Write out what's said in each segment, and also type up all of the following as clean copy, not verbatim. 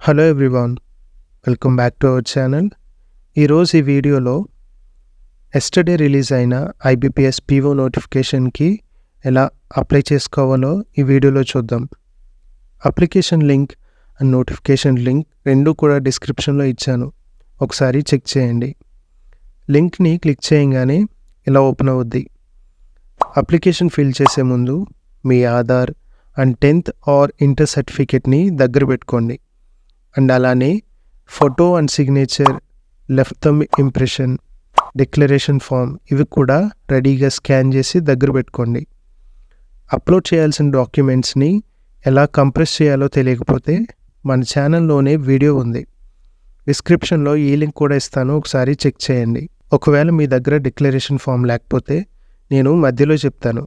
Hello everyone, welcome back to our channel. ఈరోజు ఈ వీడియోలో ఎస్టర్డే రిలీజ్ అయిన IBPS PO నోటిఫికేషన్కి ఎలా అప్లై చేసుకోవాలో ఈ వీడియోలో చూద్దాం. Application link and notification link రెండూ కూడా డిస్క్రిప్షన్లో ఇచ్చాను, ఒకసారి చెక్ చేయండి. లింక్ని క్లిక్ చేయగానే ఇలా ఓపెన్ అవుద్ది. అప్లికేషన్ ఫిల్ చేసే ముందు మీ Aadhaar and 10th or inter సర్టిఫికేట్ని దగ్గర పెట్టుకోండి. అండ్ అలానే photo and signature, left thumb impression, declaration form ఇవి కూడా రెడీగా స్కాన్ చేసి దగ్గర పెట్టుకోండి. అప్లోడ్ చేయాల్సిన డాక్యుమెంట్స్ని ఎలా కంప్రెస్ చేయాలో తెలియకపోతే మన ఛానల్లోనే వీడియో ఉంది, డిస్క్రిప్షన్లో ఈ లింక్ కూడా ఇస్తాను, ఒకసారి చెక్ చేయండి. ఒకవేళ మీ దగ్గర డిక్లరేషన్ ఫామ్ లేకపోతే నేను మధ్యలో చెప్తాను,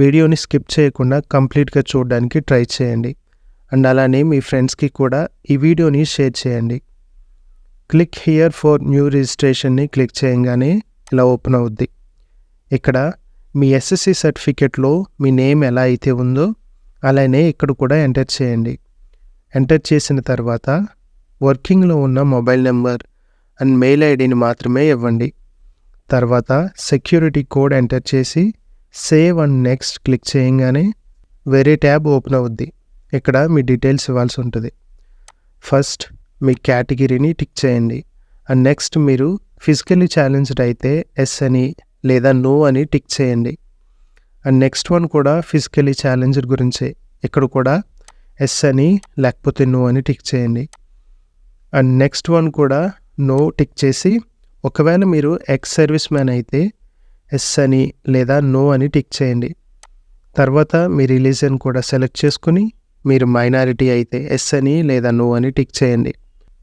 వీడియోని స్కిప్ చేయకుండా కంప్లీట్గా చూడడానికి ట్రై చేయండి. అండ్ అలానే మీ ఫ్రెండ్స్కి కూడా ఈ వీడియోని షేర్ చేయండి. క్లిక్ హియర్ ఫర్ న్యూ రిజిస్ట్రేషన్ని క్లిక్ చేయగానే ఇలా ఓపెన్ అవుద్ది. ఇక్కడ మీ SSC సర్టిఫికేట్లో మీ నేమ్ ఎలా అయితే ఉందో అలానే ఇక్కడ కూడా ఎంటర్ చేయండి. ఎంటర్ చేసిన తర్వాత వర్కింగ్లో ఉన్న మొబైల్ నెంబర్ అండ్ మెయిల్ ఐడిని మాత్రమే ఇవ్వండి. తర్వాత సెక్యూరిటీ కోడ్ ఎంటర్ చేసి సేవ్ అండ్ నెక్స్ట్ క్లిక్ చేయగానే వేరే ట్యాబ్ ఓపెన్ అవుద్ది. ఇక్కడ మీ డీటెయిల్స్ ఇవ్వాల్సి ఉంటుంది. ఫస్ట్ మీ కేటగిరీని టిక్ చేయండి. అండ్ నెక్స్ట్ మీరు ఫిజికల్లీ ఛాలెంజ్డ్ అయితే ఎస్ అని లేదా నో అని టిక్ చేయండి. అండ్ నెక్స్ట్ వన్ కూడా ఫిజికల్లీ ఛాలెంజ్డ్ గురించే, ఇక్కడ కూడా ఎస్ అని లేకపోతే నో అని టిక్ చేయండి. అండ్ నెక్స్ట్ వన్ కూడా నో టిక్ చేసి, ఒకవేళ మీరు ఎక్స్ సర్వీస్ మ్యాన్ అయితే ఎస్ అని లేదా నో అని టిక్ చేయండి. తర్వాత మీ రిలీజియన్ కూడా సెలెక్ట్ చేసుకుని, మీరు మైనారిటీ అయితే ఎస్ అని లేదా నో అని టిక్ చేయండి.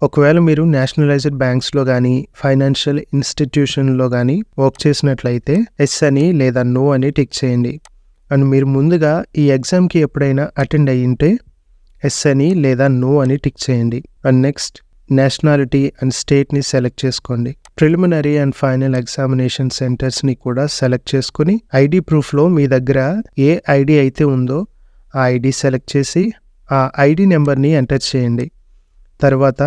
ఒకవేళ మీరు నేషనలైజ్డ్ బ్యాంక్స్లో కానీ ఫైనాన్షియల్ ఇన్స్టిట్యూషన్లో కానీ వర్క్ చేసినట్లయితే ఎస్ అని లేదా నో అని టిక్ చేయండి. అండ్ మీరు ముందుగా ఈ ఎగ్జామ్కి ఎప్పుడైనా అటెండ్ అయ్యింటే ఎస్ అని లేదా నో అని టిక్ చేయండి. అండ్ నెక్స్ట్ నేషనాలిటీ అండ్ స్టేట్ని సెలెక్ట్ చేసుకోండి. ప్రిలిమినరీ అండ్ ఫైనల్ ఎగ్జామినేషన్ సెంటర్స్ని కూడా సెలెక్ట్ చేసుకుని ఐడి ప్రూఫ్లో మీ దగ్గర ఏ ఐడి అయితే ఉందో ఆ ఐడి సెలెక్ట్ చేసి ఆ ఐడి నెంబర్ని ఎంటర్ చేయండి. తర్వాత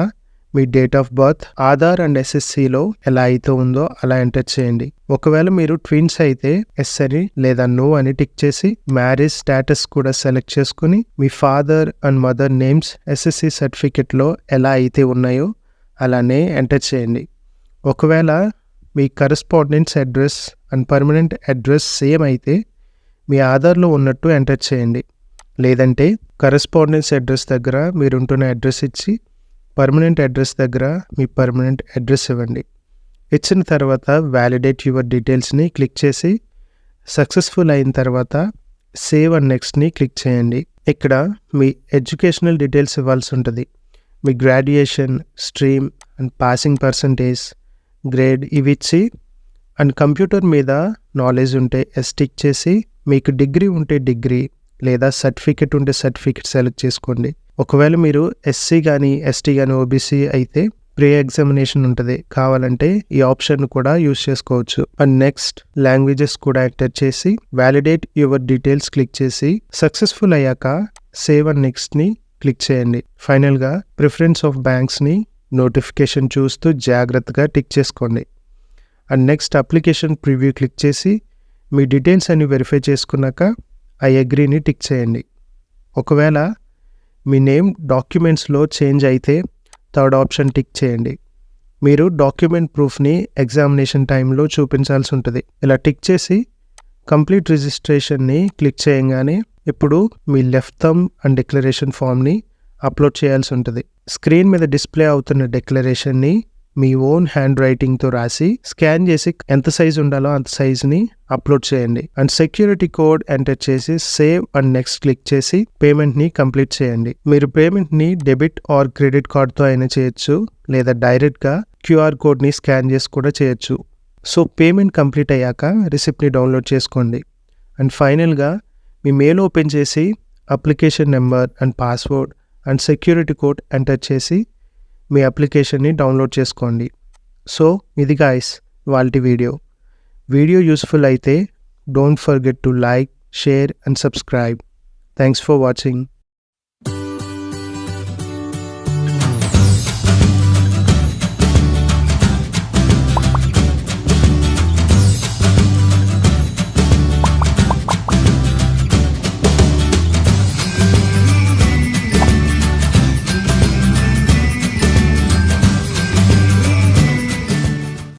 మీ date of birth Aadhaar and SSCలో ఎలా అయితే ఉందో అలా ఎంటర్ చేయండి. ఒకవేళ మీరు ట్విన్స్ అయితే ఎస్ అని లేదా నో అని టిక్ చేసి మ్యారేజ్ స్టేటస్ కూడా సెలెక్ట్ చేసుకుని మీ father and mother names SSC సర్టిఫికెట్లో ఎలా అయితే ఉన్నాయో అలానే ఎంటర్ చేయండి. ఒకవేళ మీ correspondence address and permanent address same అయితే మీ ఆధార్లో ఉన్నట్టు ఎంటర్ చేయండి. లేదంటే కరెస్పాండెన్స్ అడ్రస్ దగ్గర మీరుంటున్న అడ్రస్ ఇచ్చి పర్మనెంట్ అడ్రస్ దగ్గర మీ పర్మనెంట్ అడ్రస్ ఇవ్వండి. ఇచ్చిన తర్వాత వ్యాలిడేట్ యువర్ డీటెయిల్స్ని క్లిక్ చేసి సక్సెస్ఫుల్ అయిన తర్వాత సేవ్ అండ్ నెక్స్ట్ని క్లిక్ చేయండి. ఇక్కడ మీ ఎడ్యుకేషనల్ డీటెయిల్స్ ఇవ్వాల్సి ఉంటుంది. మీ graduation, stream and passing percentage, grade ఇవి ఇచ్చి అండ్ కంప్యూటర్ మీద నాలెడ్జ్ ఉంటే ఎస్ టిక్ చేసి, మీకు డిగ్రీ ఉంటే డిగ్రీ లేదా సర్టిఫికెట్ ఉంటే సర్టిఫికెట్ సెలెక్ట్ చేసుకోండి. ఒకవేళ మీరు SC కానీ ST కానీ OBC అయితే ప్రీ ఎగ్జామినేషన్ ఉంటుంది, కావాలంటే ఈ ఆప్షన్ కూడా యూస్ చేసుకోవచ్చు. అండ్ నెక్స్ట్ లాంగ్వేజెస్ కూడా ఎంటర్ చేసి వ్యాలిడేట్ యువర్ డీటెయిల్స్ క్లిక్ చేసి సక్సెస్ఫుల్ అయ్యాక సేవ్ అండ్ నెక్స్ట్ని క్లిక్ చేయండి. ఫైనల్గా ప్రిఫరెన్స్ ఆఫ్ బ్యాంక్స్ని నోటిఫికేషన్ చూస్తూ జాగ్రత్తగా టిక్ చేసుకోండి. And next application preview click చేసి మీ డీటెయిల్స్ అన్ని వెరిఫై చేసుకున్నాక ఐ అగ్రీని టిక్ చేయండి. ఒకవేళ మీ నేమ్ డాక్యుమెంట్స్లో చేంజ్ అయితే థర్డ్ ఆప్షన్ టిక్ చేయండి. మీరు డాక్యుమెంట్ ప్రూఫ్ని ఎగ్జామినేషన్ టైంలో చూపించాల్సి ఉంటుంది. ఇలా టిక్ చేసి కంప్లీట్ రిజిస్ట్రేషన్ని క్లిక్ చేయగానే ఇప్పుడు మీ లెఫ్ట్ థంబ్ అండ్ డిక్లరేషన్ ఫామ్ని అప్లోడ్ చేయాల్సి ఉంటుంది. స్క్రీన్ మీద డిస్ప్లే అవుతున్న డిక్లరేషన్ని మీ ఓన్ హ్యాండ్ రైటింగ్తో రాసి స్కాన్ చేసి ఎంత సైజ్ ఉండాలో అంత సైజ్ని అప్లోడ్ చేయండి. అండ్ సెక్యూరిటీ కోడ్ ఎంటర్ చేసి సేవ్ అండ్ నెక్స్ట్ క్లిక్ చేసి పేమెంట్ని కంప్లీట్ చేయండి. మీరు పేమెంట్ని డెబిట్ ఆర్ క్రెడిట్ కార్డ్తో అయినా చేయొచ్చు, లేదా డైరెక్ట్గా QR కోడ్ని స్కాన్ చేసి కూడా చేయొచ్చు. సో పేమెంట్ కంప్లీట్ అయ్యాక రిసిప్ట్ని డౌన్లోడ్ చేసుకోండి. అండ్ ఫైనల్గా మీ మెయిల్ ఓపెన్ చేసి application number and password and security code enter చేసి మీ అప్లికేషన్ని డౌన్లోడ్ చేసుకోండి. సో ఇది గాయ్స్ వాళ్ళ వీడియో యూస్ఫుల్ అయితే don't forget to like, share and subscribe. Thanks for watching.